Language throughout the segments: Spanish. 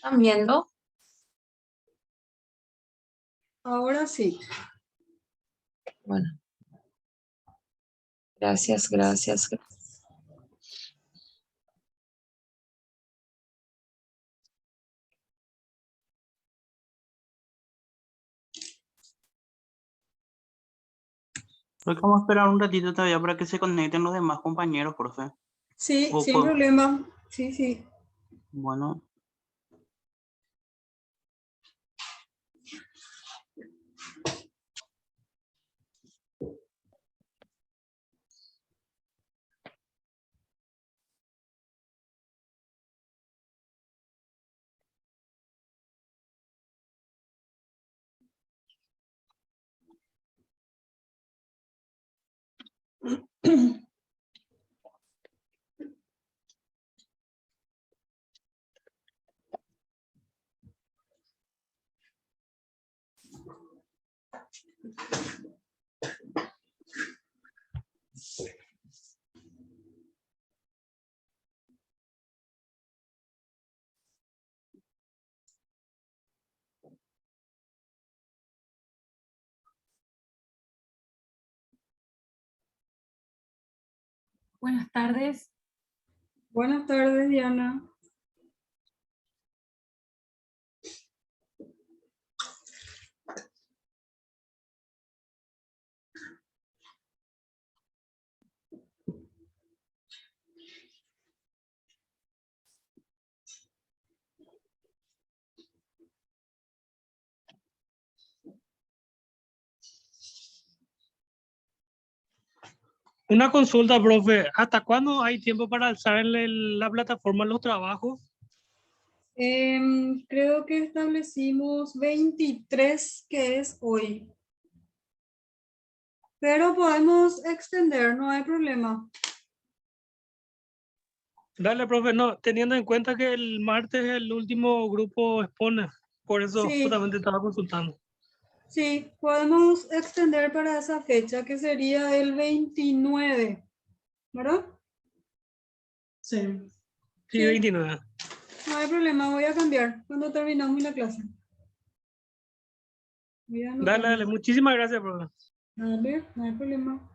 ¿Están viendo? Ahora sí. Bueno, gracias, gracias. Creo que vamos a esperar un ratito todavía para que se conecten los demás compañeros, profe. Sí, O sin problema. Sí, sí. Bueno, Buenas tardes. Buenas tardes, Diana. Una consulta, profe. ¿Hasta cuándo hay tiempo para alzar en la plataforma los trabajos? Creo que establecimos 23, que es hoy. Pero podemos extender, no hay problema. Dale, profe. No, teniendo en cuenta que el martes el último grupo expone. Por eso Sí, justamente estaba consultando. sí, podemos extender para esa fecha, que sería el 29, ¿verdad? Sí. Sí, Sí. 29. No hay problema, voy a cambiar cuando terminamos la clase. Voy a Dale, anotar. dale. Muchísimas gracias, profe. Dale, no hay problema.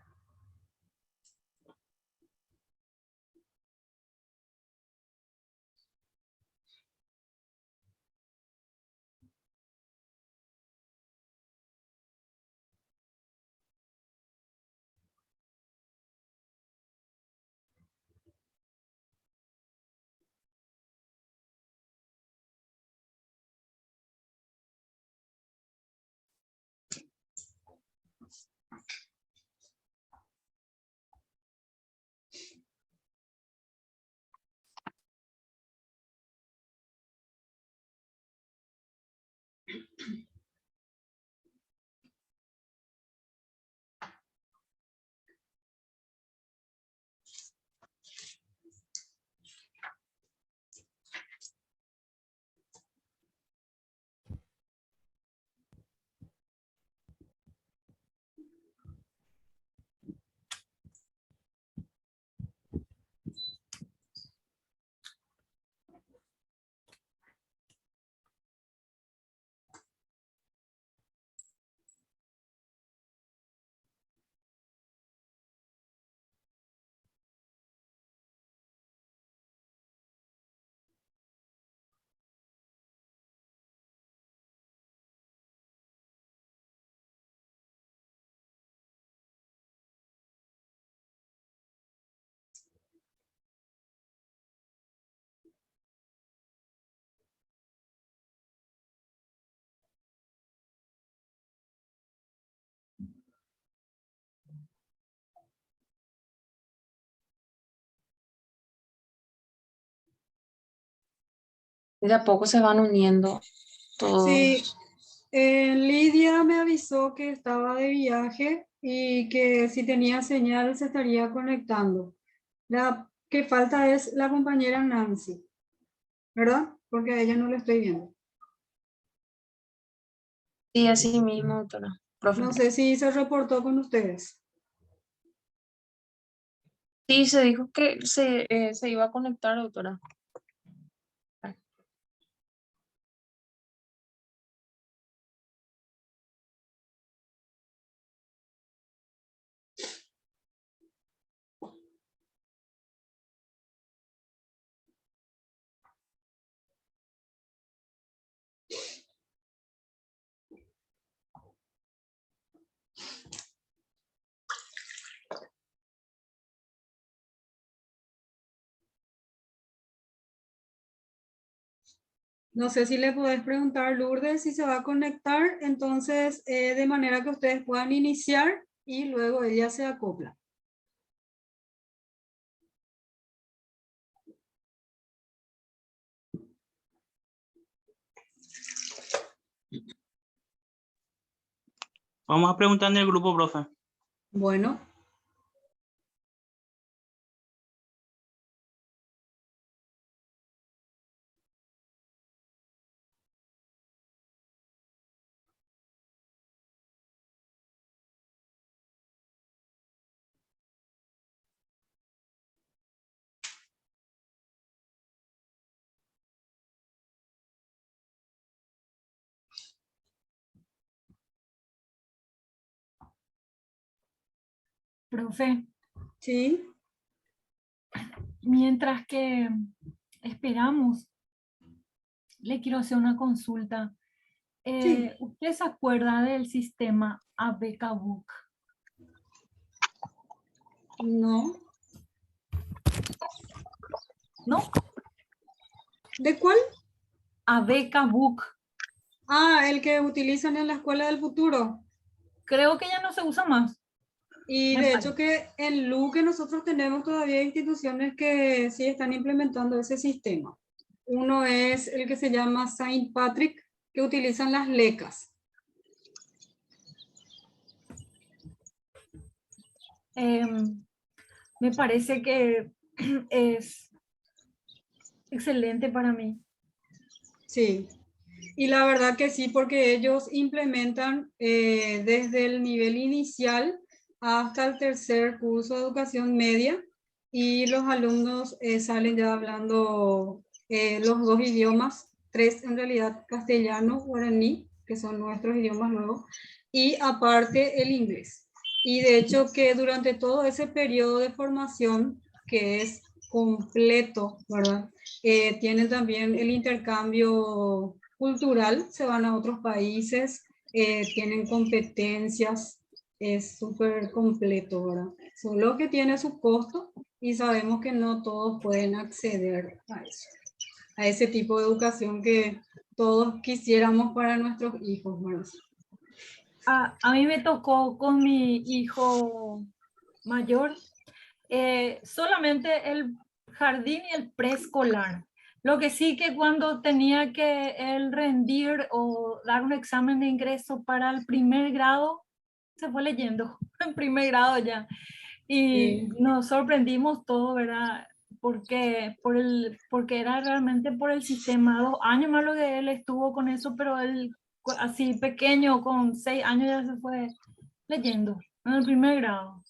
De a poco se van uniendo todos. Sí, Lidia me avisó que estaba de viaje y que si tenía señal se estaría conectando. La que falta es la compañera Nancy, ¿verdad? Porque a ella no la estoy viendo. Sí, así mismo, doctora. Profe. No sé si se reportó con ustedes. Sí, se dijo que se iba a conectar, doctora. No sé si le podés preguntar, Lourdes, si se va a conectar, entonces de manera que ustedes puedan iniciar y luego ella se acopla. Vamos a preguntar en el grupo, profe. Bueno, Profe, sí, mientras que esperamos, le quiero hacer una consulta. sí, ¿Usted se acuerda del sistema ABECABUC? no. ¿No? ¿De cuál? ABECABUC. Ah, el que utilizan en la Escuela del Futuro. Creo que ya no se usa más. Y Me de parece. hecho que en Luque nosotros tenemos todavía instituciones que sí están implementando ese sistema. Uno es el que se llama Saint Patrick, que utilizan las lecas. Me parece que es excelente para mí. Sí, y la verdad que sí, porque ellos implementan desde el nivel inicial hasta el tercer curso de educación media y los alumnos salen ya hablando los dos idiomas, tres en realidad, castellano, guaraní, que son nuestros idiomas luego, y aparte el inglés. Y de hecho que durante todo ese periodo de formación, que es completo, ¿verdad? Tienen también el intercambio cultural, se van a otros países, tienen competencias, es súper completo, ¿verdad? Solo que tiene su costo y sabemos que no todos pueden acceder a eso, a ese tipo de educación que todos quisiéramos para nuestros hijos, ¿verdad? A mí me tocó con mi hijo mayor solamente el jardín y el preescolar. Lo que sí que cuando tenía que él rendir o dar un examen de ingreso para el primer grado, se fue leyendo en primer grado ya. Y Sí, nos sorprendimos todo, ¿verdad? Porque era realmente por el sistema. 2 años más lo que él estuvo con eso, pero él así pequeño, con 6 años ya se fue leyendo en el primer grado.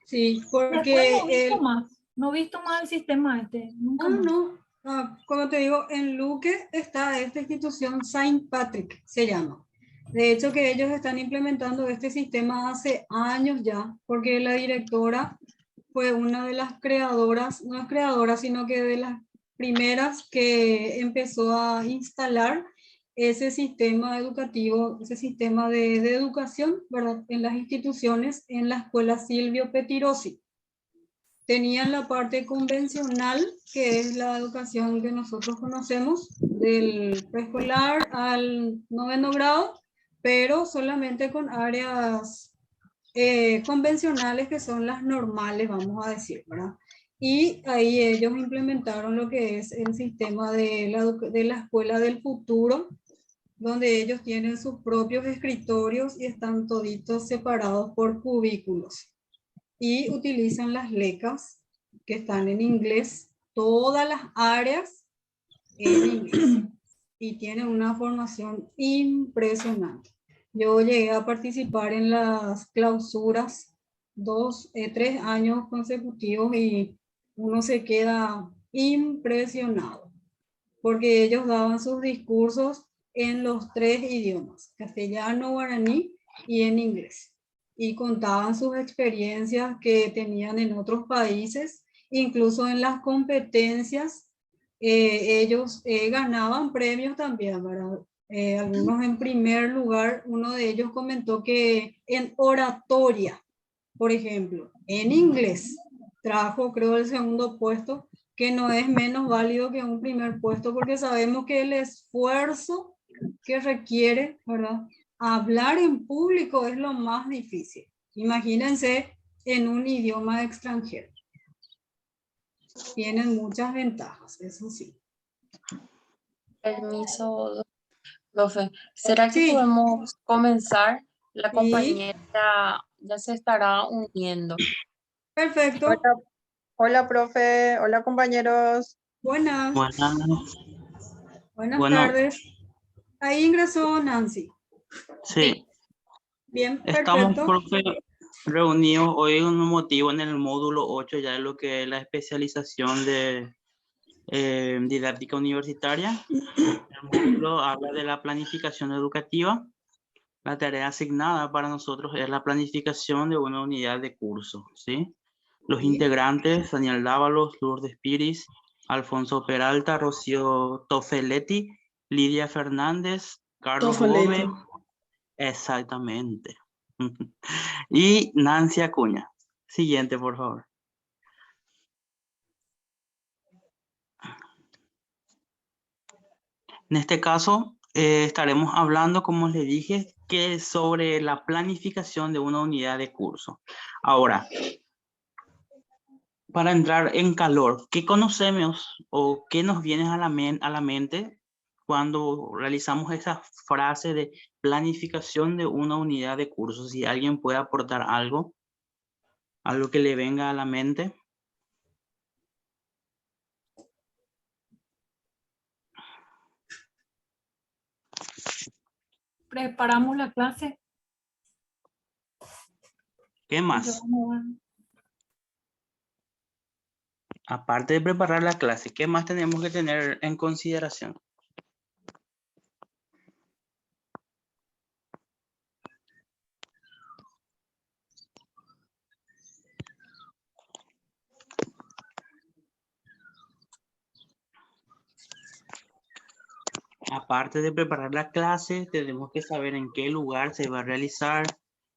sí, Después no he porque visto el, más, no he visto más el sistema este, nunca más. no, como te digo, en Luque está esta institución Saint Patrick, se llama. De hecho que ellos están implementando este sistema hace años ya, porque la directora fue una de las creadoras, no es creadora, sino que de las primeras que empezó a instalar ese sistema educativo, ese sistema de educación, ¿verdad? En las instituciones, en la escuela Silvio Petirosi. Tenían la parte convencional, que es la educación que nosotros conocemos, del preescolar al 9º grado, pero solamente con áreas convencionales que son las normales, vamos a decir, ¿verdad? Y ahí ellos implementaron lo que es el sistema de la escuela del futuro, donde ellos tienen sus propios escritorios y están toditos separados por cubículos y utilizan las lecas que están en inglés, todas las áreas en inglés y tienen una formación impresionante. Yo llegué a participar en las clausuras 3 años consecutivos y uno se queda impresionado porque ellos daban sus discursos en los tres idiomas, castellano, guaraní y en inglés. Y contaban sus experiencias que tenían en otros países, incluso en las competencias, ellos ganaban premios también, ¿verdad? Algunos en primer lugar, uno de ellos comentó que en oratoria, por ejemplo, en inglés, trajo creo el segundo puesto que no es menos válido que un primer puesto, porque sabemos que el esfuerzo que requiere, ¿verdad? Hablar en público es lo más difícil. Imagínense en un idioma extranjero. Tienen muchas ventajas, eso sí. Permiso, profe. ¿Será que Sí, podemos comenzar? La sí, compañera ya se estará uniendo. perfecto. Hola, hola, profe. Hola, compañeros. Buenas, Buenas. buenas Bueno, tardes. Ahí ingresó Nancy. sí, Bien, estamos, perfecto. profe, reunidos hoy en un motivo en el módulo 8, ya de lo que es la especialización de didáctica universitaria. El módulo habla de la planificación educativa. La tarea asignada para nosotros es la planificación de una unidad de curso, ¿sí? Los Sí, integrantes, Daniel Dávalos, Lourdes Piris, Alfonso Peralta, Rocío Tofeletti, Lidia Fernández, Carlos Tofeletti. Gómez, exactamente. Y Nancy Acuña. Siguiente, por favor. En este caso, estaremos hablando, como les dije, que sobre la planificación de una unidad de curso. Ahora, para entrar en calor, ¿qué conocemos o qué nos viene a la mente cuando realizamos esa frase de planificación de una unidad de curso? Si alguien puede aportar algo que le venga a la mente. Preparamos la clase. ¿Qué más? Aparte de preparar la clase, ¿qué más tenemos que tener en consideración? Aparte de preparar la clase, tenemos que saber en qué lugar se va a realizar,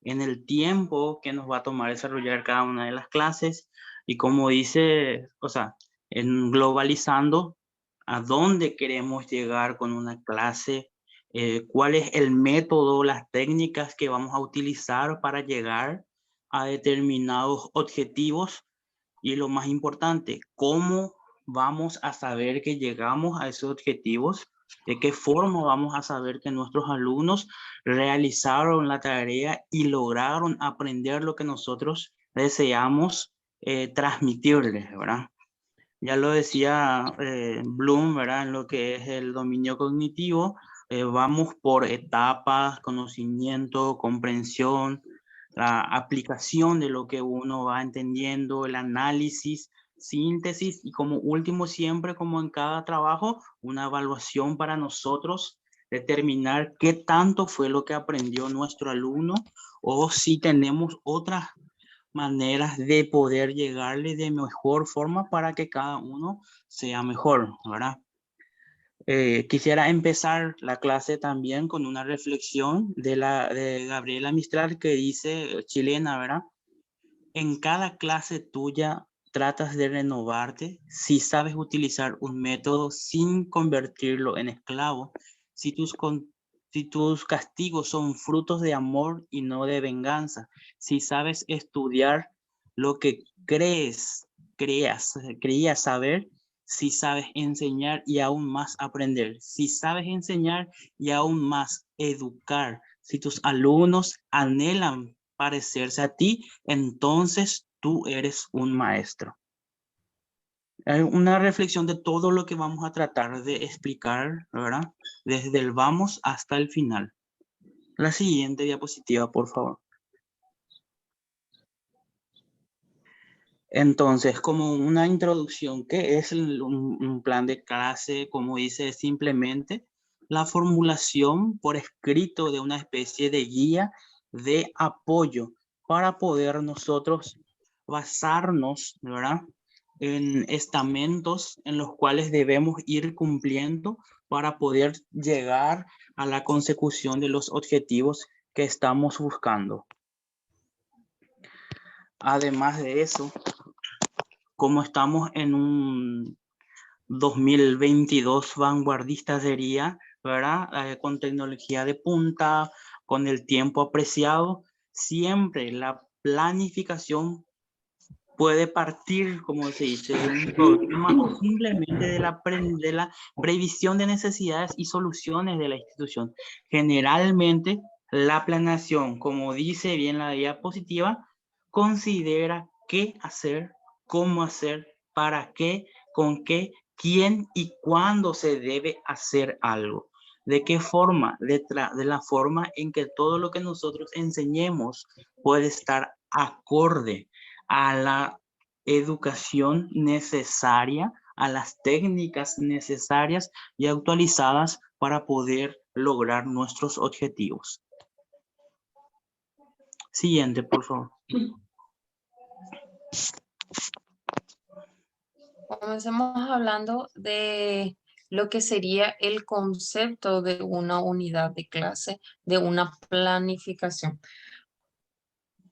en el tiempo que nos va a tomar desarrollar cada una de las clases y como dice, o sea, en globalizando a dónde queremos llegar con una clase, cuál es el método, las técnicas que vamos a utilizar para llegar a determinados objetivos y lo más importante, cómo vamos a saber que llegamos a esos objetivos. ¿De qué forma vamos a saber que nuestros alumnos realizaron la tarea y lograron aprender lo que nosotros deseamos transmitirles, ¿verdad? Ya lo decía Bloom, ¿verdad? En lo que es el dominio cognitivo, vamos por etapas, conocimiento, comprensión, la aplicación de lo que uno va entendiendo, el análisis, síntesis y como último siempre, como en cada trabajo, una evaluación para nosotros, determinar qué tanto fue lo que aprendió nuestro alumno o si tenemos otras maneras de poder llegarle de mejor forma para que cada uno sea mejor, ¿verdad? Quisiera empezar la clase también con una reflexión de Gabriela Mistral que dice, chilena, ¿verdad? En cada clase tuya tratas de renovarte si sabes utilizar un método sin convertirlo en esclavo, si si tus castigos son frutos de amor y no de venganza, si sabes estudiar lo que creías saber, si sabes enseñar y aún más aprender, si sabes enseñar y aún más educar, si tus alumnos anhelan parecerse a ti, entonces tú eres un maestro. Una reflexión de todo lo que vamos a tratar de explicar, ¿verdad? Desde el vamos hasta el final. La siguiente diapositiva, por favor. Entonces, como una introducción, ¿qué es un plan de clase? Como dice, simplemente la formulación por escrito de una especie de guía de apoyo para poder nosotros basarnos, ¿verdad? En estamentos en los cuales debemos ir cumpliendo para poder llegar a la consecución de los objetivos que estamos buscando. Además de eso, como estamos en un 2022 vanguardista sería, ¿verdad? Con tecnología de punta, con el tiempo apreciado, siempre la planificación puede partir, como se dice, de un problema o simplemente de de la previsión de necesidades y soluciones de la institución. Generalmente, la planeación, como dice bien la diapositiva, considera qué hacer, cómo hacer, para qué, con qué, quién y cuándo se debe hacer algo. ¿De qué forma? De la forma en que todo lo que nosotros enseñemos puede estar acorde a la educación necesaria, a las técnicas necesarias y actualizadas para poder lograr nuestros objetivos. Siguiente, por favor. Comencemos hablando de lo que sería el concepto de una unidad de clase, de una planificación.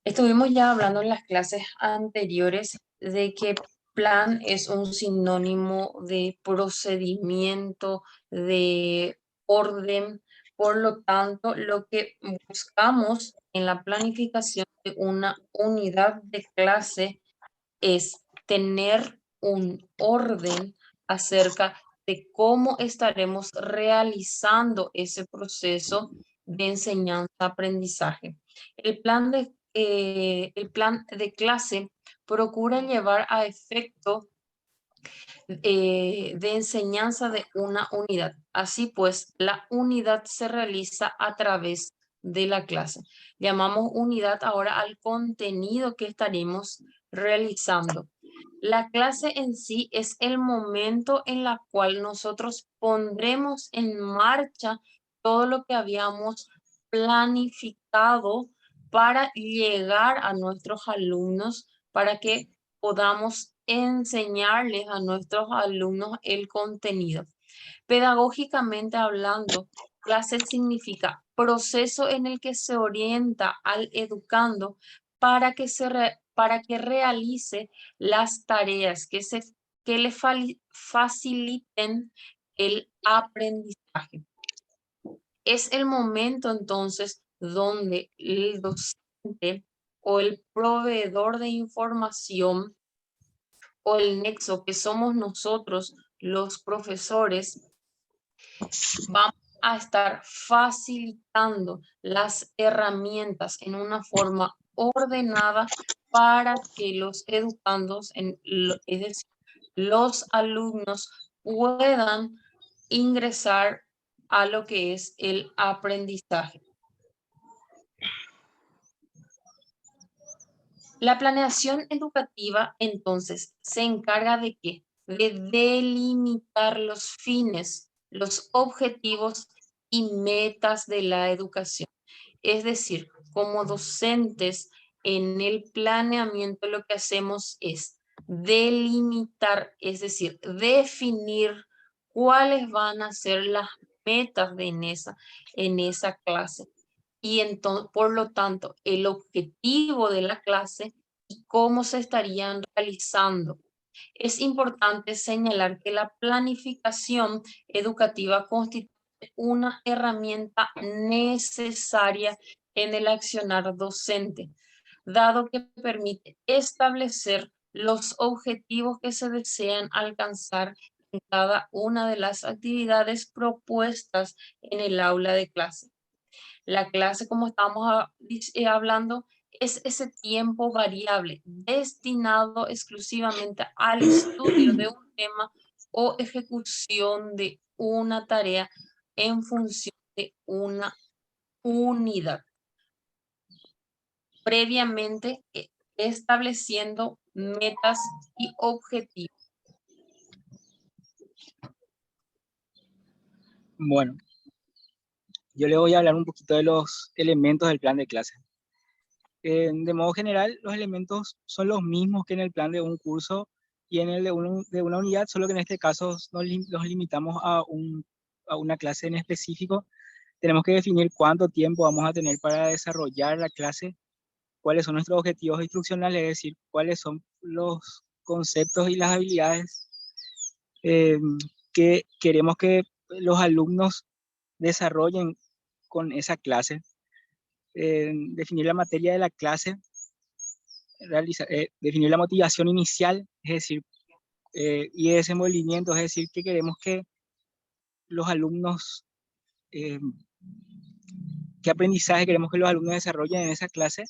Estuvimos ya hablando en las clases anteriores de que plan es un sinónimo de procedimiento, de orden. Por lo tanto, lo que buscamos en la planificación de una unidad de clase es tener un orden acerca de cómo estaremos realizando ese proceso de enseñanza-aprendizaje. El plan de clase procura llevar a efecto de enseñanza de una unidad. Así pues, la unidad se realiza a través de la clase. Llamamos unidad ahora al contenido que estaremos realizando. La clase en sí es el momento en el cual nosotros pondremos en marcha todo lo que habíamos planificado para llegar a nuestros alumnos, para que podamos enseñarles a nuestros alumnos el contenido. Pedagógicamente hablando, clase significa proceso en el que se orienta al educando para que realice las tareas que le faciliten el aprendizaje. Es el momento entonces donde el docente o el proveedor de información o el nexo que somos nosotros, los profesores, vamos a estar facilitando las herramientas en una forma ordenada para que los educandos, es decir, los alumnos, puedan ingresar a lo que es el aprendizaje. La planeación educativa, entonces, se encarga de ¿qué? De delimitar los fines, los objetivos y metas de la educación. Es decir, como docentes, en el planeamiento lo que hacemos es delimitar, es decir, definir cuáles van a ser las metas en esa clase. Y entonces, por lo tanto, el objetivo de la clase y cómo se estarían realizando. Es importante señalar que la planificación educativa constituye una herramienta necesaria en el accionar docente, dado que permite establecer los objetivos que se desean alcanzar en cada una de las actividades propuestas en el aula de clase. La clase, como estamos hablando, es ese tiempo variable destinado exclusivamente al estudio de un tema o ejecución de una tarea en función de una unidad. Previamente estableciendo metas y objetivos. Bueno, yo le voy a hablar un poquito de los elementos del plan de clase. De modo general, los elementos son los mismos que en el plan de un curso y en el de una unidad, solo que en este caso los limitamos a una clase en específico. Tenemos que definir cuánto tiempo vamos a tener para desarrollar la clase, cuáles son nuestros objetivos instruccionales, es decir, cuáles son los conceptos y las habilidades que queremos que los alumnos desarrollen con esa clase. Definir la materia de la clase, definir la motivación inicial, es decir, y de desenvolvimiento, es decir, que queremos que los alumnos, qué aprendizaje queremos que los alumnos desarrollen en esa clase,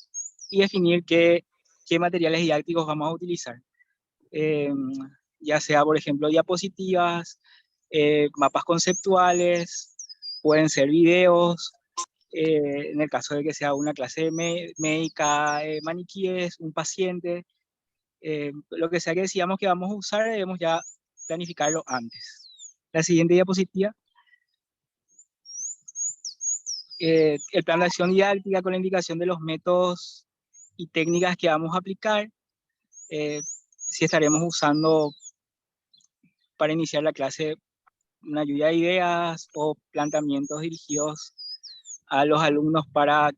y definir qué materiales didácticos vamos a utilizar. Ya sea, por ejemplo, diapositivas, mapas conceptuales, pueden ser videos, en el caso de que sea una clase médica, maniquíes, un paciente, lo que sea que decíamos que vamos a usar, debemos ya planificarlo antes. La siguiente diapositiva. El plan de acción didáctica con la indicación de los métodos y técnicas que vamos a aplicar, si estaremos usando para iniciar la clase una lluvia de ideas o planteamientos dirigidos a los alumnos para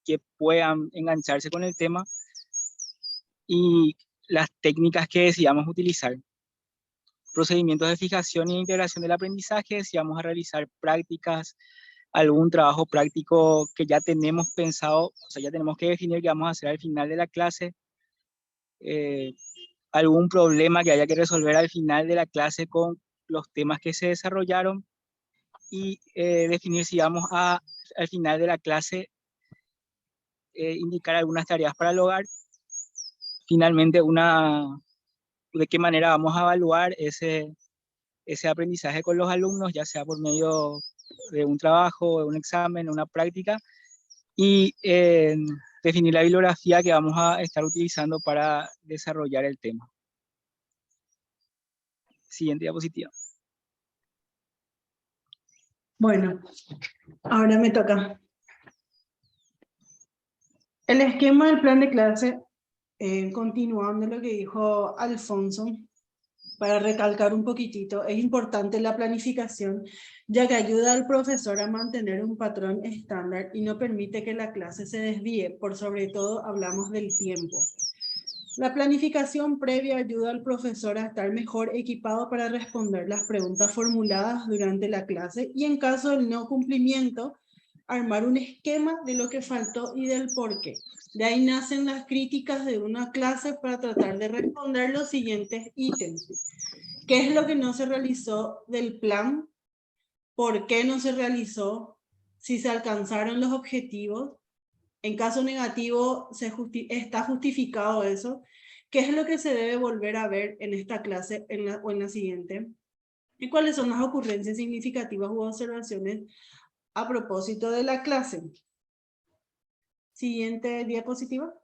que puedan engancharse con el tema, y las técnicas que decidamos utilizar. Procedimientos de fijación e integración del aprendizaje, si vamos a realizar prácticas, algún trabajo práctico que ya tenemos pensado, o sea, ya tenemos que definir qué vamos a hacer al final de la clase, algún problema que haya que resolver al final de la clase con los temas que se desarrollaron, y definir si vamos a, al final de la clase, indicar algunas tareas para el hogar. Finalmente, de qué manera vamos a evaluar ese aprendizaje con los alumnos, ya sea por medio de un trabajo, de un examen, una práctica, y definir la bibliografía que vamos a estar utilizando para desarrollar el tema. Siguiente diapositiva. Bueno, ahora me toca. El esquema del plan de clase, continuando lo que dijo Alfonso, para recalcar un poquitito, es importante la planificación, ya que ayuda al profesor a mantener un patrón estándar y no permite que la clase se desvíe, por sobre todo hablamos del tiempo. La planificación previa ayuda al profesor a estar mejor equipado para responder las preguntas formuladas durante la clase, y en caso del no cumplimiento, armar un esquema de lo que faltó y del por qué. De ahí nacen las críticas de una clase para tratar de responder los siguientes ítems. ¿Qué es lo que no se realizó del plan? ¿Por qué no se realizó? Si se alcanzaron los objetivos. En caso negativo, está justificado eso. ¿Qué es lo que se debe volver a ver en esta clase o en la siguiente? ¿Y cuáles son las ocurrencias significativas u observaciones a propósito de la clase? Siguiente diapositiva.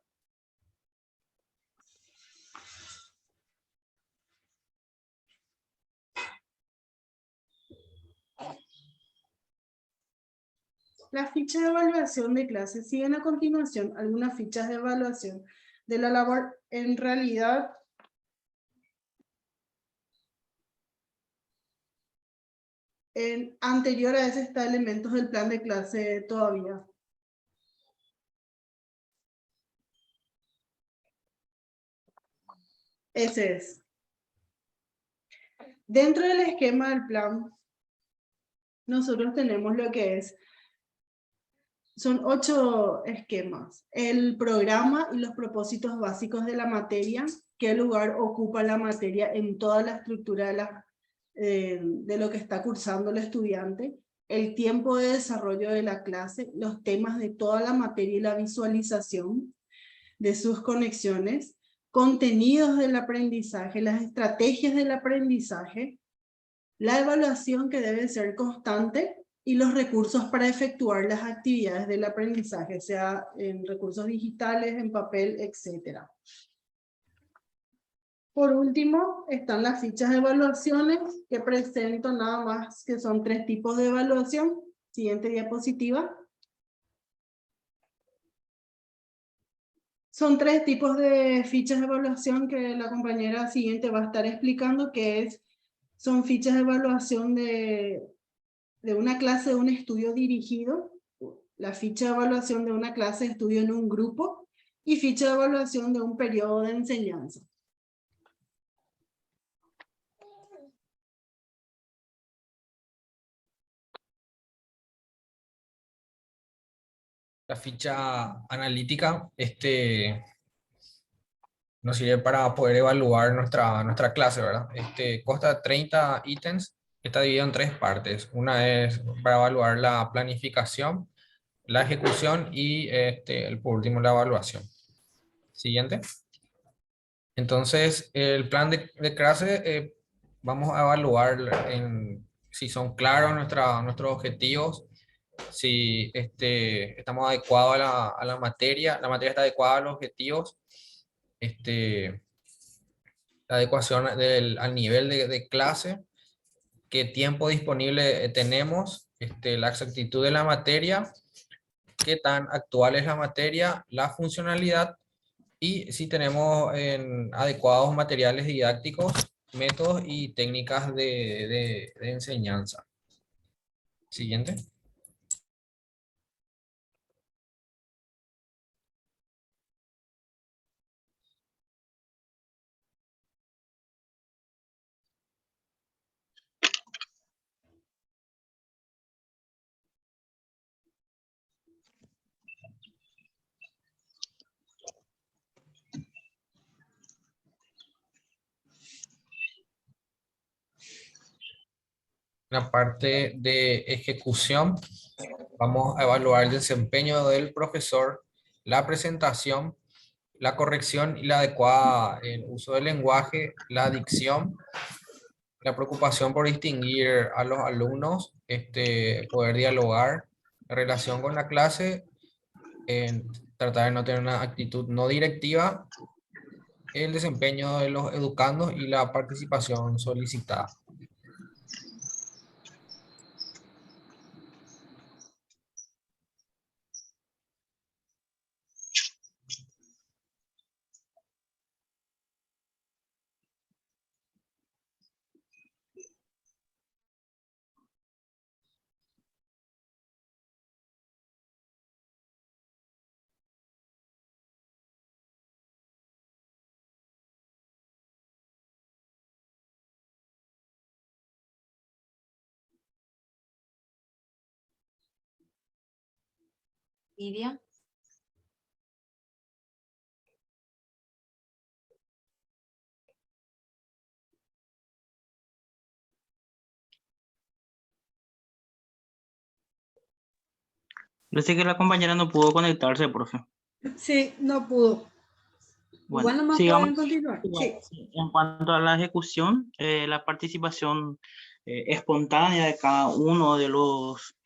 Las fichas de evaluación de clase siguen a continuación algunas fichas de evaluación de la labor. En realidad, anterior a ese está elementos del plan de clase todavía. Ese es. Dentro del esquema del plan, nosotros tenemos lo que son 8 esquemas. El programa y los propósitos básicos de la materia, qué lugar ocupa la materia en toda la estructura de lo que está cursando el estudiante, el tiempo de desarrollo de la clase, los temas de toda la materia y la visualización de sus conexiones, contenidos del aprendizaje, las estrategias del aprendizaje, la evaluación que debe ser constante y los recursos para efectuar las actividades del aprendizaje, sea en recursos digitales, en papel, etc. Por último, están las fichas de evaluaciones, que presento nada más que son 3 tipos de evaluación. Siguiente diapositiva. Son 3 tipos de fichas de evaluación que la compañera siguiente va a estar explicando, son fichas de evaluación de una clase de un estudio dirigido, la ficha de evaluación de una clase de estudio en un grupo, y ficha de evaluación de un periodo de enseñanza. La ficha analítica nos sirve para poder evaluar nuestra clase, ¿verdad? Consta de 30 ítems, está dividido en 3 partes. Una es para evaluar la planificación, la ejecución y por último la evaluación. Siguiente. Entonces, el plan de clase, vamos a evaluar si son claros nuestros objetivos, si estamos adecuados a la materia está adecuada a los objetivos, la adecuación al nivel de clase, qué tiempo disponible tenemos, la exactitud de la materia, qué tan actual es la materia, la funcionalidad y si tenemos adecuados materiales didácticos, métodos y técnicas de enseñanza. Siguiente. La parte de ejecución, vamos a evaluar el desempeño del profesor, la presentación, la corrección y la adecuada uso del lenguaje, la dicción, la preocupación por distinguir a los alumnos, poder dialogar en relación con la clase, tratar de no tener una actitud no directiva, el desempeño de los educandos y la participación solicitada. Lidia. Parece que la compañera no pudo conectarse, profe. Sí, no pudo. Bueno, Igual nomás sigamos. pueden continuar. Sí. En cuanto a la ejecución, la participación espontánea de cada uno de los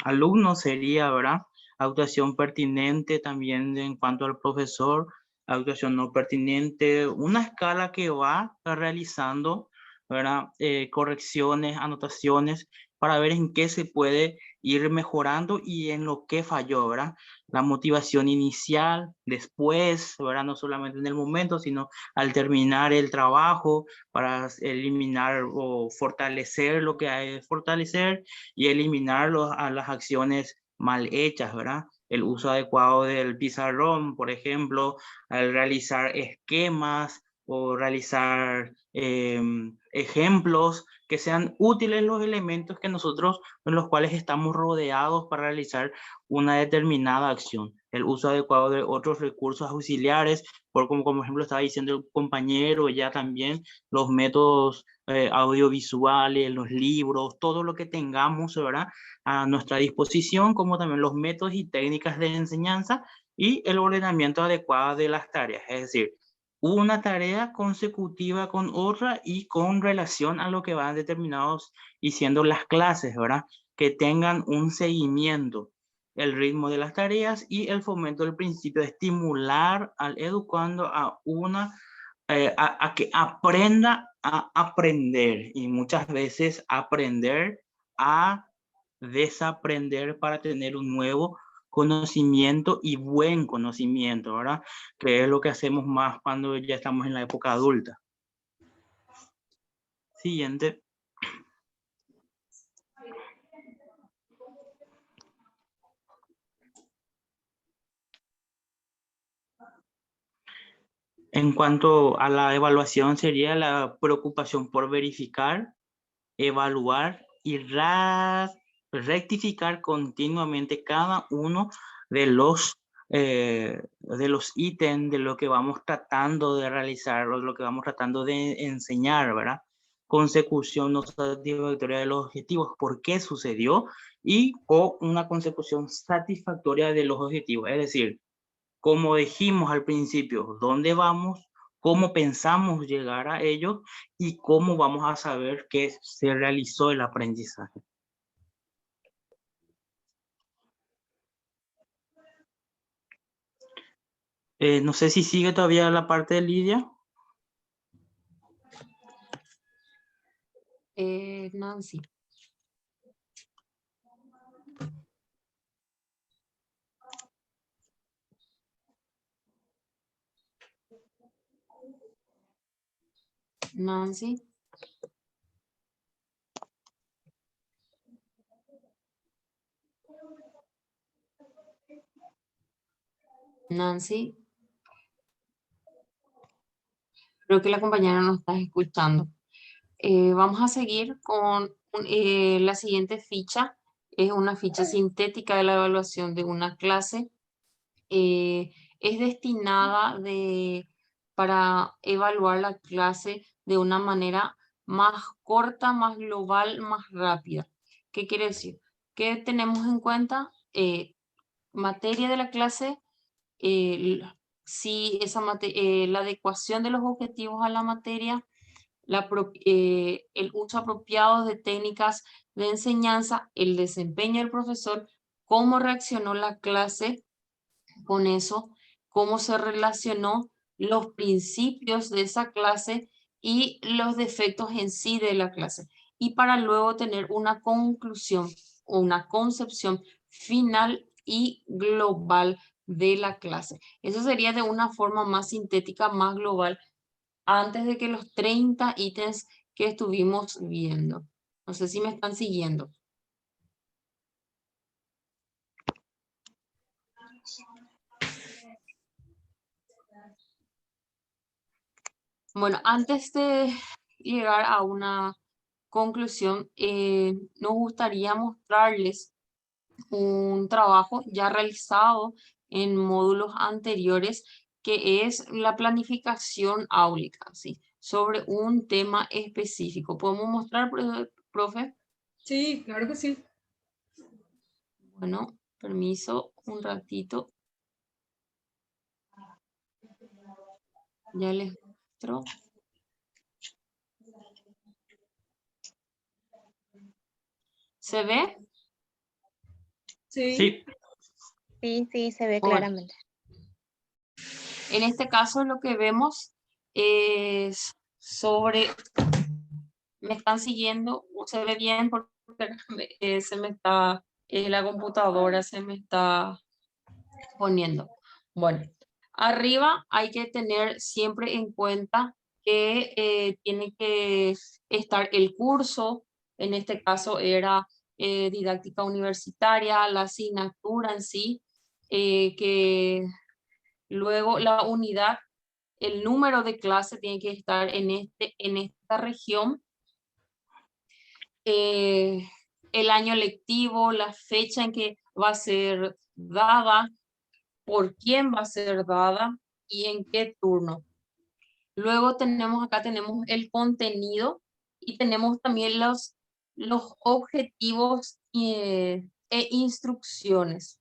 alumnos sería, ¿verdad? Actuación pertinente también en cuanto al profesor, actuación no pertinente, una escala que va realizando, ¿verdad? Correcciones, anotaciones, para ver en qué se puede ir mejorando y en lo que falló, ¿verdad? La motivación inicial, después, ¿verdad? No solamente en el momento, sino al terminar el trabajo para eliminar o fortalecer lo que hay que fortalecer y eliminar a las acciones mal hechas, ¿verdad? El uso adecuado del pizarrón, por ejemplo, al realizar esquemas o realizar ejemplos que sean útiles los elementos que nosotros, en los cuales estamos rodeados para realizar una determinada acción. El uso adecuado de otros recursos auxiliares, como ejemplo estaba diciendo el compañero, ya también los métodos audiovisuales, los libros, todo lo que tengamos, ¿verdad? A nuestra disposición, como también los métodos y técnicas de enseñanza y el ordenamiento adecuado de las tareas. Es decir, una tarea consecutiva con otra y con relación a lo que van determinados y siendo las clases, ¿verdad? Que tengan un seguimiento, el ritmo de las tareas y el fomento del principio de estimular al educando a que aprenda a aprender y muchas veces aprender a desaprender para tener un nuevo conocimiento y buen conocimiento, ¿verdad? Que es lo que hacemos más cuando ya estamos en la época adulta. Siguiente. En cuanto a la evaluación, sería la preocupación por verificar, evaluar y rectificar continuamente cada uno de los ítems, de lo que vamos tratando de realizar, o lo que vamos tratando de enseñar, ¿verdad? Consecución no satisfactoria de los objetivos, por qué sucedió, o una consecución satisfactoria de los objetivos. Es decir, como dijimos al principio, dónde vamos, cómo pensamos llegar a ellos y cómo vamos a saber que se realizó el aprendizaje. No sé si sigue todavía la parte de Lidia. Nancy. Nancy. Nancy. Creo que la compañera no está escuchando. Vamos a seguir con la siguiente ficha. Es una ficha sintética de la evaluación de una clase. Es destinada para evaluar la clase de una manera más corta, más global, más rápida. ¿Qué quiere decir? ¿Qué tenemos en cuenta? Materia de la clase, si la adecuación de los objetivos a la materia, el uso apropiado de técnicas de enseñanza, el desempeño del profesor, cómo reaccionó la clase con eso, cómo se relacionó, los principios de esa clase y los defectos en sí de la clase. Y para luego tener una conclusión o una concepción final y global de la clase. Eso sería de una forma más sintética, más global, antes de que los 30 ítems que estuvimos viendo. No sé si me están siguiendo. Bueno, antes de llegar a una conclusión, nos gustaría mostrarles un trabajo ya realizado en módulos anteriores, que es la planificación áulica, ¿sí? Sobre un tema específico. ¿Podemos mostrar, profe? Sí, claro que sí. Bueno, permiso, un ratito. Ya les muestro. ¿Se ve? Sí. Sí. Sí, se ve Bueno. claramente. En este caso lo que vemos es sobre, me están siguiendo, se ve bien porque se me está, la computadora se me está poniendo. Bueno, arriba hay que tener siempre en cuenta que tiene que estar el curso, en este caso era didáctica universitaria, la asignatura en sí, que luego la unidad, el número de clase tiene que estar en esta región. El año lectivo, la fecha en que va a ser dada, por quién va a ser dada y en qué turno. Luego acá tenemos el contenido y tenemos también los objetivos e instrucciones.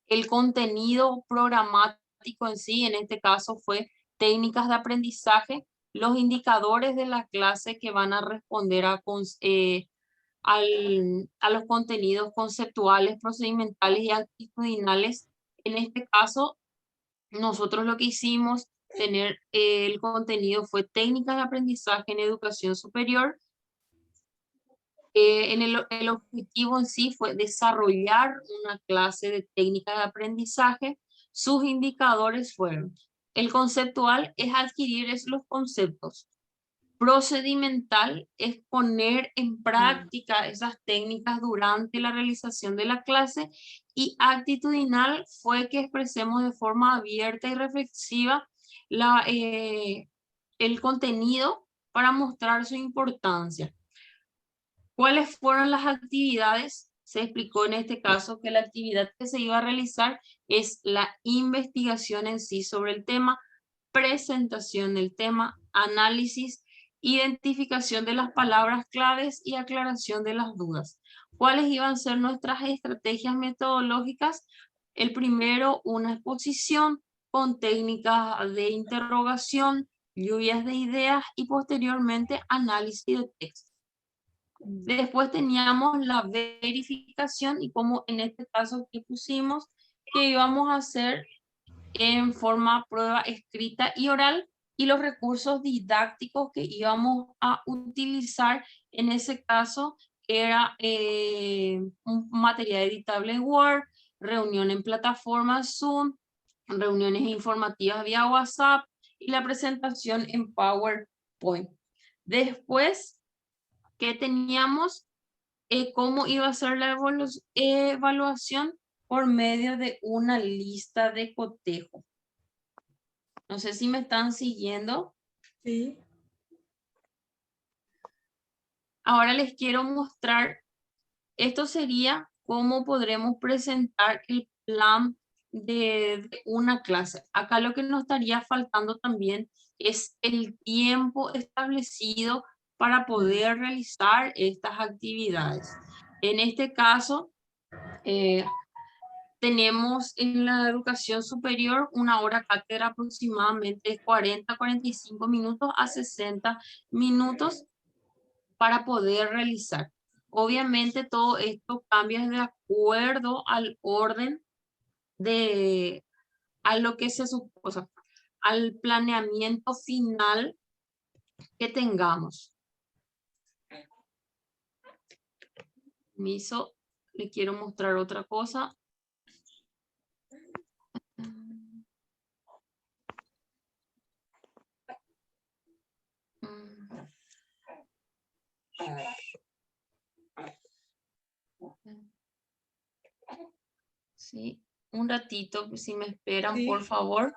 El contenido programático en sí, en este caso fue técnicas de aprendizaje, los indicadores de la clase que van a responder a los contenidos conceptuales, procedimentales y actitudinales. En este caso, nosotros lo que hicimos, tener el contenido fue técnicas de aprendizaje en educación superior. El objetivo en sí fue desarrollar una clase de técnicas de aprendizaje. Sus indicadores fueron: el conceptual es adquirir los conceptos. Procedimental es poner en práctica esas técnicas durante la realización de la clase. Y actitudinal fue que expresemos de forma abierta y reflexiva el contenido para mostrar su importancia. ¿Cuáles fueron las actividades? se explicó en este caso que la actividad que se iba a realizar es la investigación en sí sobre el tema, presentación del tema, análisis, identificación de las palabras claves y aclaración de las dudas. ¿Cuáles iban a ser nuestras estrategias metodológicas? El primero, una exposición con técnicas de interrogación, lluvias de ideas y posteriormente análisis de texto. Después teníamos la verificación y como en este caso que pusimos que íbamos a hacer en forma prueba escrita y oral y los recursos didácticos que íbamos a utilizar en ese caso era un material editable en Word, reunión en plataforma Zoom, reuniones informativas vía WhatsApp y la presentación en PowerPoint. Después, ¿qué teníamos? ¿Cómo iba a ser la evaluación? Por medio de una lista de cotejo. No sé si me están siguiendo. Sí. Ahora les quiero mostrar, esto sería cómo podremos presentar el plan de una clase. Acá lo que nos estaría faltando también es el tiempo establecido para poder realizar estas actividades. En este caso, tenemos en la educación superior una hora cátedra aproximadamente 40, 45 minutos a 60 minutos para poder realizar. Obviamente todo esto cambia de acuerdo al orden a lo que se supone, al planeamiento final que tengamos. Permiso, le quiero mostrar otra cosa. Sí, un ratito, si me esperan, Sí. por favor.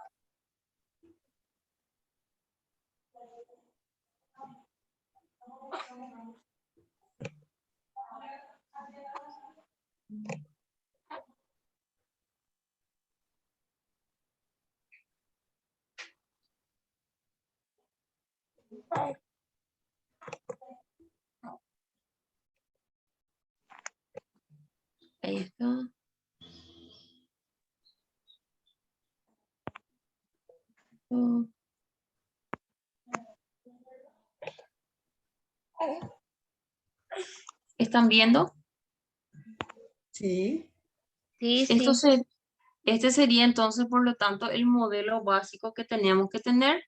Ahí está. ¿Están viendo? Sí. Sí, sí. Este sería entonces, por lo tanto, el modelo básico que teníamos que tener.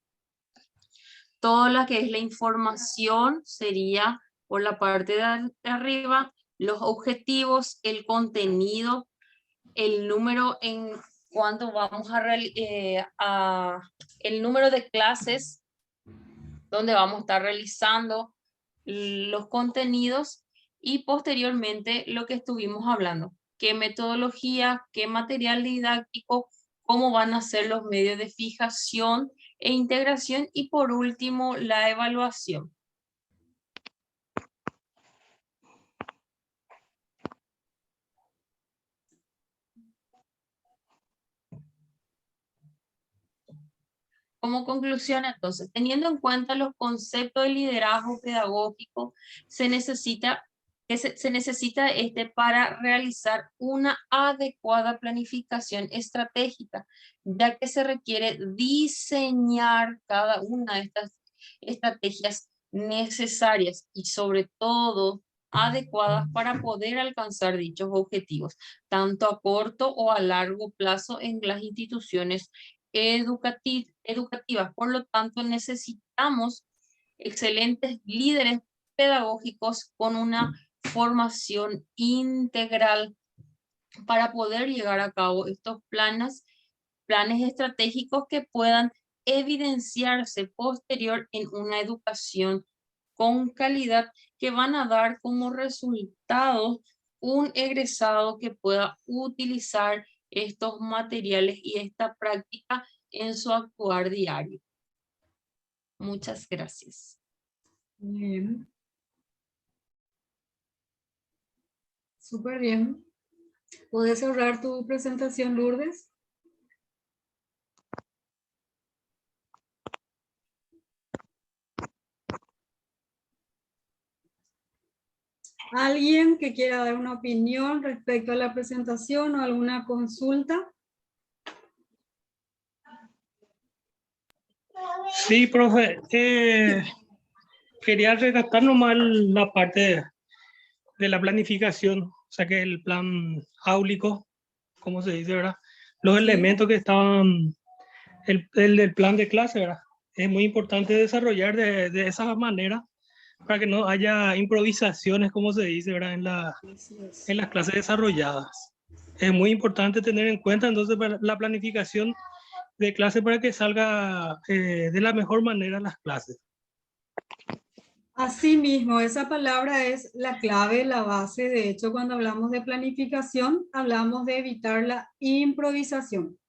Todo lo que es la información sería por la parte de arriba, los objetivos, el contenido, el número en cuanto vamos el número de clases donde vamos a estar realizando los contenidos y posteriormente lo que estuvimos hablando, qué metodología, qué material didáctico, cómo van a ser los medios de fijación e integración y por último la evaluación. Como conclusión, entonces, teniendo en cuenta los conceptos de liderazgo pedagógico, se necesita para realizar una adecuada planificación estratégica, ya que se requiere diseñar cada una de estas estrategias necesarias y sobre todo adecuadas para poder alcanzar dichos objetivos, tanto a corto o a largo plazo en las instituciones educativas. Por lo tanto, necesitamos excelentes líderes pedagógicos con una formación integral para poder llegar a cabo estos planes estratégicos que puedan evidenciarse posterior en una educación con calidad que van a dar como resultado un egresado que pueda utilizar estos materiales y esta práctica en su actuar diario. Muchas gracias. Bien. Súper bien. ¿Puedes cerrar tu presentación, Lourdes? ¿Alguien que quiera dar una opinión respecto a la presentación o alguna consulta? Sí, profe. Quería rescatar nomás la parte de la planificación, o sea que el plan áulico, ¿cómo se dice, verdad? Los Sí. elementos que estaban, el del plan de clase, ¿verdad? Es muy importante desarrollar de esa manera para que no haya improvisaciones, como se dice, ¿verdad? Así es. En las clases desarrolladas. Es muy importante tener en cuenta entonces la planificación de clase para que salga de la mejor manera las clases. Así mismo, esa palabra es la clave, la base. De hecho, cuando hablamos de planificación, hablamos de evitar la improvisación.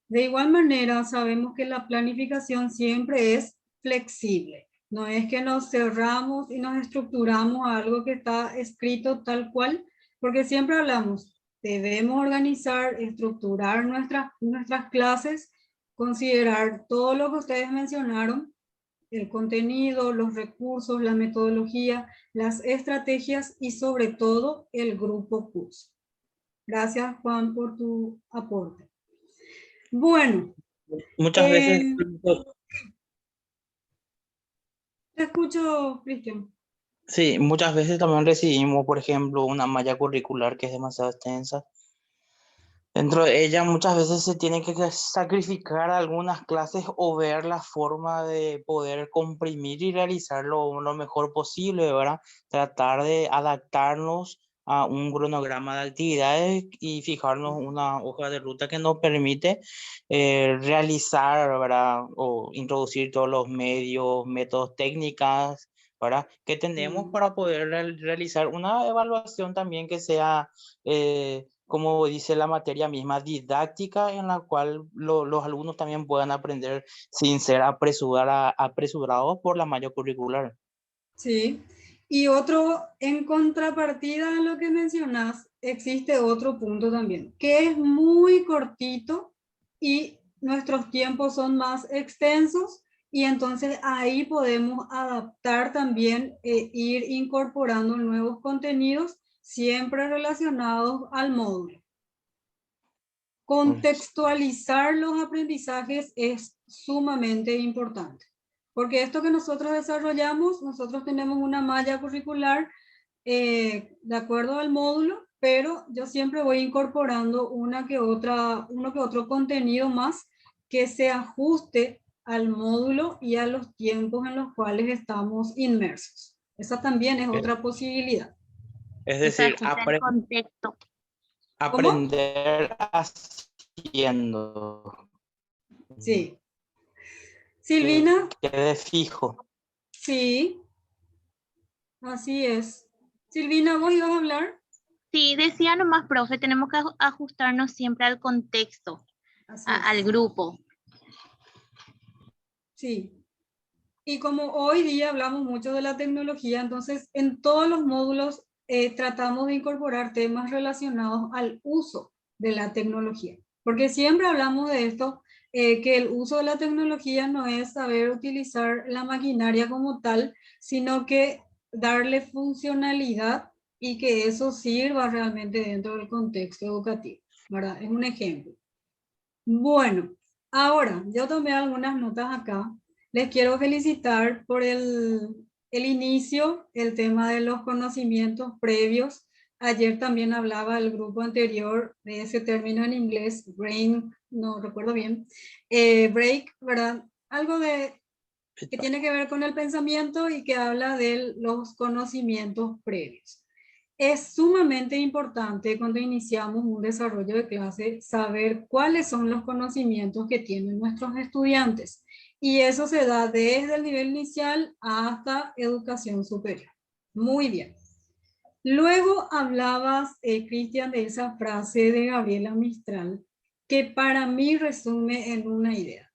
De igual manera, sabemos que la planificación siempre es flexible. No es que nos cerramos y nos estructuramos a algo que está escrito tal cual, porque siempre hablamos, debemos organizar, estructurar nuestras clases, considerar todo lo que ustedes mencionaron, el contenido, los recursos, la metodología, las estrategias y sobre todo el grupo curso. Gracias, Juan, por tu aporte. Bueno. Muchas veces, Te escucho, Cristian. sí, muchas veces también recibimos, por ejemplo, una malla curricular que es demasiado extensa. Dentro de ella muchas veces se tiene que sacrificar algunas clases o ver la forma de poder comprimir y realizarlo lo mejor posible, ¿verdad? Tratar de adaptarnos a un cronograma de actividades y fijarnos una hoja de ruta que nos permite realizar, ¿verdad? O introducir todos los medios, métodos, técnicas, ¿verdad? Que tenemos para poder realizar una evaluación también que sea como dice la materia misma, didáctica, en la cual los alumnos también puedan aprender sin ser apresurados por la malla curricular. Sí. Y otro, en contrapartida a lo que mencionas, existe otro punto también, que es muy cortito y nuestros tiempos son más extensos y entonces ahí podemos adaptar también, ir incorporando nuevos contenidos siempre relacionados al módulo. Contextualizar los aprendizajes es sumamente importante, porque esto que nosotros desarrollamos, nosotros tenemos una malla curricular de acuerdo al módulo, pero yo siempre voy incorporando uno que otro contenido más que se ajuste al módulo y a los tiempos en los cuales estamos inmersos. Esa también es otra posibilidad. Es decir, el contexto. aprender haciendo. Sí. Silvina. Que quede fijo. Sí, así es. Silvina, ¿vos ibas a hablar? Sí, decía nomás, profe, tenemos que ajustarnos siempre al contexto, al grupo. Sí. Y como hoy día hablamos mucho de la tecnología, entonces en todos los módulos tratamos de incorporar temas relacionados al uso de la tecnología. Porque siempre hablamos de esto, que el uso de la tecnología no es saber utilizar la maquinaria como tal, sino que darle funcionalidad y que eso sirva realmente dentro del contexto educativo, ¿verdad? Es un ejemplo. Bueno, ahora yo tomé algunas notas acá. Les quiero felicitar por el inicio, el tema de los conocimientos previos. Ayer también hablaba el grupo anterior de ese término en inglés, brain, no recuerdo bien, break, ¿verdad? Algo que tiene que ver con el pensamiento y que habla de los conocimientos previos. Es sumamente importante cuando iniciamos un desarrollo de clase saber cuáles son los conocimientos que tienen nuestros estudiantes. Y eso se da desde el nivel inicial hasta educación superior. Muy bien. Luego hablabas, Cristian, de esa frase de Gabriela Mistral, que para mí resume en una idea.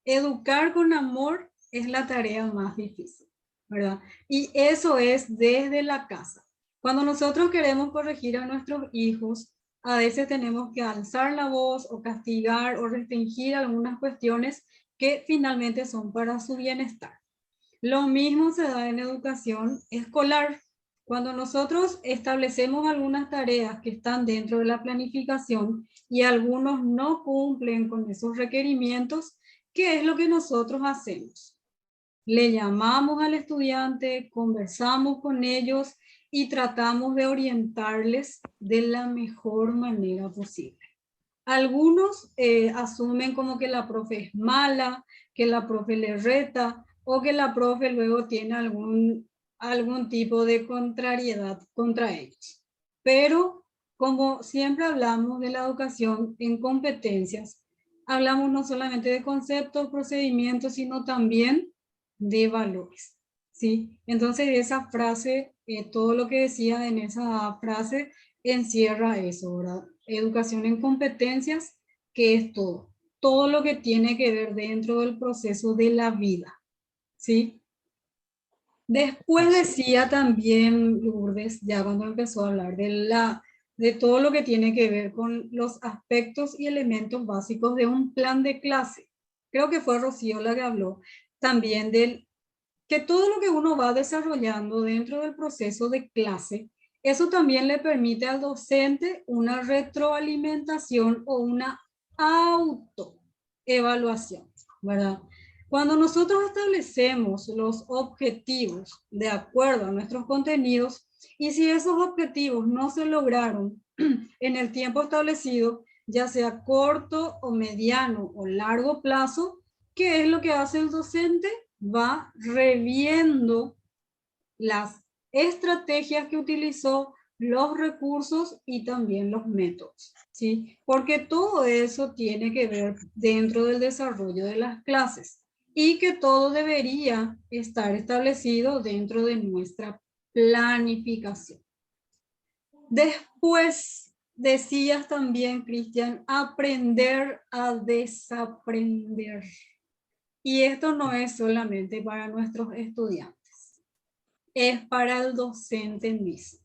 Educar con amor es la tarea más difícil, ¿verdad? Y eso es desde la casa. Cuando nosotros queremos corregir a nuestros hijos, a veces tenemos que alzar la voz o castigar o restringir algunas cuestiones que finalmente son para su bienestar. Lo mismo se da en educación escolar. Cuando nosotros establecemos algunas tareas que están dentro de la planificación y algunos no cumplen con esos requerimientos, ¿qué es lo que nosotros hacemos? Le llamamos al estudiante, conversamos con ellos y tratamos de orientarles de la mejor manera posible. Algunos asumen como que la profe es mala, que la profe le reta o que la profe luego tiene algún tipo de contrariedad contra ellos. Pero como siempre hablamos de la educación en competencias, hablamos no solamente de conceptos, procedimientos, sino también de valores, ¿sí? Entonces esa frase, todo lo que decía en esa frase encierra eso, ¿verdad? Educación en competencias, que es todo lo que tiene que ver dentro del proceso de la vida, ¿sí? Después decía también Lourdes, ya cuando empezó a hablar de todo lo que tiene que ver con los aspectos y elementos básicos de un plan de clase. Creo que fue Rocío la que habló también del que todo lo que uno va desarrollando dentro del proceso de clase, eso también le permite al docente una retroalimentación o una autoevaluación, ¿verdad? Cuando nosotros establecemos los objetivos de acuerdo a nuestros contenidos y si esos objetivos no se lograron en el tiempo establecido, ya sea corto o mediano o largo plazo, ¿qué es lo que hace el docente? Va reviendo las estrategias que utilizó, los recursos y también los métodos, ¿sí? Porque todo eso tiene que ver dentro del desarrollo de las clases y que todo debería estar establecido dentro de nuestra planificación. Después decías también, Cristian, aprender a desaprender. Y esto no es solamente para nuestros estudiantes, es para el docente mismo.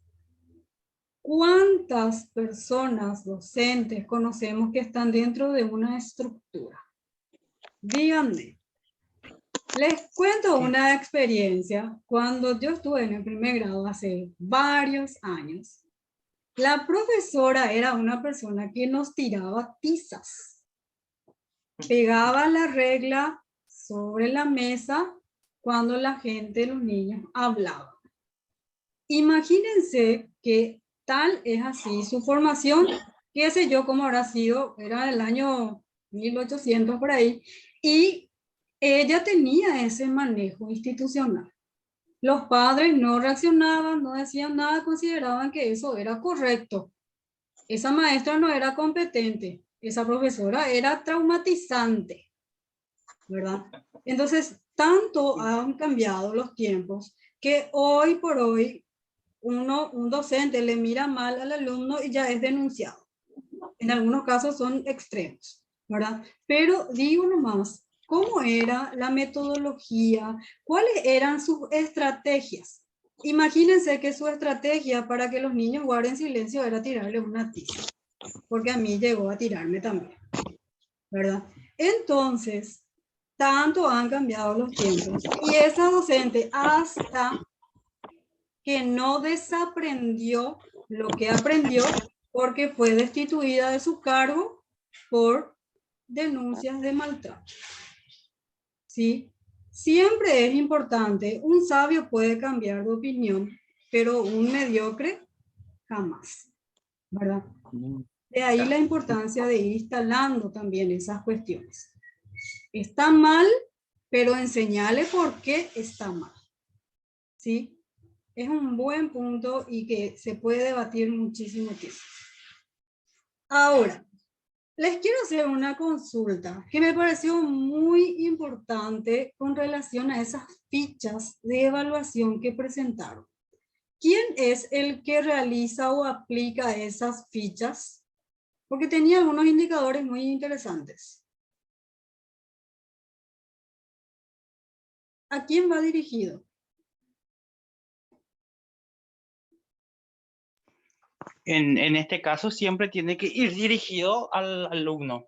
¿Cuántas personas docentes conocemos que están dentro de una estructura? Díganme. Les cuento una experiencia. Cuando yo estuve en el primer grado hace varios años, la profesora era una persona que nos tiraba tizas. Pegaba la regla sobre la mesa cuando la gente, los niños, hablaban. Imagínense que tal es así su formación, qué sé yo cómo habrá sido, era del año 1800 por ahí, y ella tenía ese manejo institucional. Los padres no reaccionaban, no decían nada, consideraban que eso era correcto. Esa maestra no era competente, esa profesora era traumatizante, ¿verdad? Entonces, tanto han cambiado los tiempos que hoy por hoy un docente le mira mal al alumno y ya es denunciado. En algunos casos son extremos, ¿verdad? Pero digo nomás, ¿cómo era la metodología? ¿Cuáles eran sus estrategias? Imagínense que su estrategia para que los niños guarden silencio era tirarle una tiza, porque a mí llegó a tirarme también, ¿verdad? Entonces, tanto han cambiado los tiempos y esa docente hasta que no desaprendió lo que aprendió porque fue destituida de su cargo por denuncias de maltrato. ¿Sí? Siempre es importante, un sabio puede cambiar de opinión, pero un mediocre jamás, ¿verdad? De ahí la importancia de ir instalando también esas cuestiones. Está mal, pero enseñale por qué está mal. ¿Sí? Es un buen punto y que se puede debatir muchísimo tiempo. Ahora, les quiero hacer una consulta que me pareció muy importante con relación a esas fichas de evaluación que presentaron. ¿Quién es el que realiza o aplica esas fichas? Porque tenía algunos indicadores muy interesantes. ¿A quién va dirigido? En este caso siempre tiene que ir dirigido al alumno.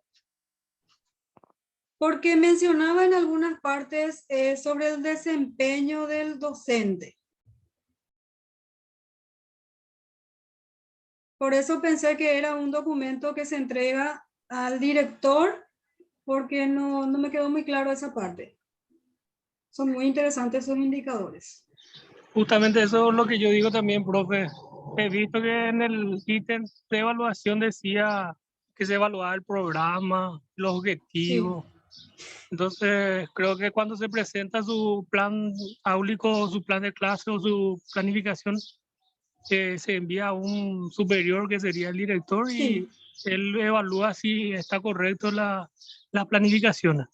Porque mencionaba en algunas partes sobre el desempeño del docente. Por eso pensé que era un documento que se entrega al director, porque no me quedó muy claro esa parte. Son muy interesantes esos indicadores. Justamente eso es lo que yo digo también, profe. He visto que en el ítem de evaluación decía que se evaluaba el programa, los objetivos. Entonces, creo que cuando se presenta su plan áulico, su plan de clase o su planificación, se envía a un superior que sería el director y él evalúa si está correcto la planificación.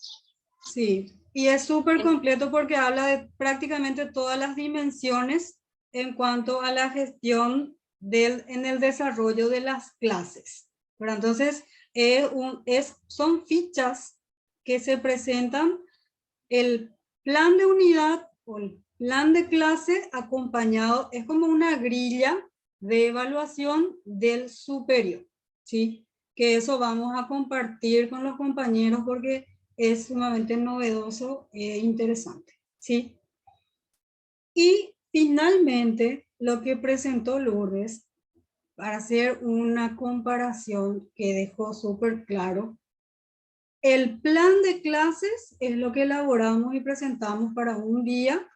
Sí, y es súper completo porque habla de prácticamente todas las dimensiones en cuanto a la gestión en el desarrollo de las clases. Pero entonces, son fichas que se presentan el plan de unidad o el plan de clase acompañado, es como una grilla de evaluación del superior, ¿sí? Que eso vamos a compartir con los compañeros porque es sumamente novedoso e interesante, ¿sí? Y finalmente, lo que presentó Lourdes, para hacer una comparación que dejó súper claro, el plan de clases es lo que elaboramos y presentamos para un día,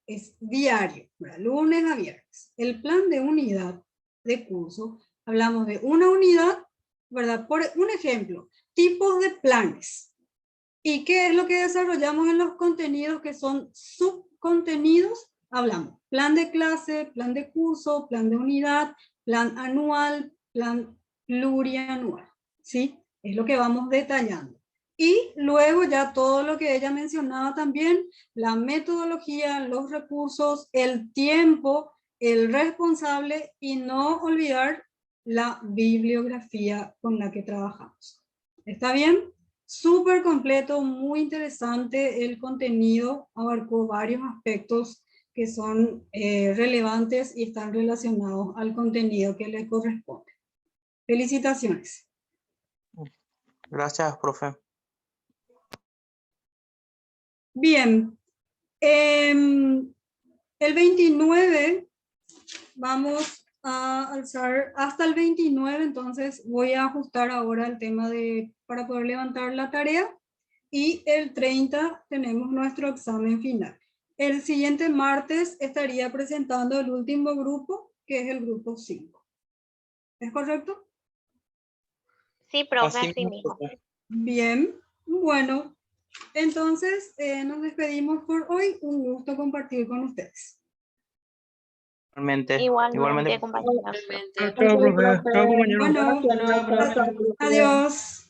es diario, ¿verdad? Lunes a viernes. El plan de unidad de curso, hablamos de una unidad, ¿verdad? Por un ejemplo, tipos de planes. ¿Y qué es lo que desarrollamos en los contenidos que son subcontenidos? Hablamos plan de clase, plan de curso, plan de unidad, plan anual, plan plurianual, ¿sí? Es lo que vamos detallando. Y luego ya todo lo que ella mencionaba también, la metodología, los recursos, el tiempo, el responsable y no olvidar la bibliografía con la que trabajamos. ¿Está bien? Súper completo, muy interesante el contenido, abarcó varios aspectos que son relevantes y están relacionados al contenido que le corresponde. Felicitaciones. Gracias, profe. Bien, el 29 vamos a alzar hasta el 29, entonces voy a ajustar ahora el tema para poder levantar la tarea y el 30 tenemos nuestro examen final. El siguiente martes estaría presentando el último grupo, que es el grupo 5. ¿Es correcto? Sí, profe, así mismo. Bien, bueno, entonces nos despedimos por hoy. Un gusto compartir con ustedes. Igualmente, compañeros. Chao, profe. Chao, compañero. Bueno, adiós.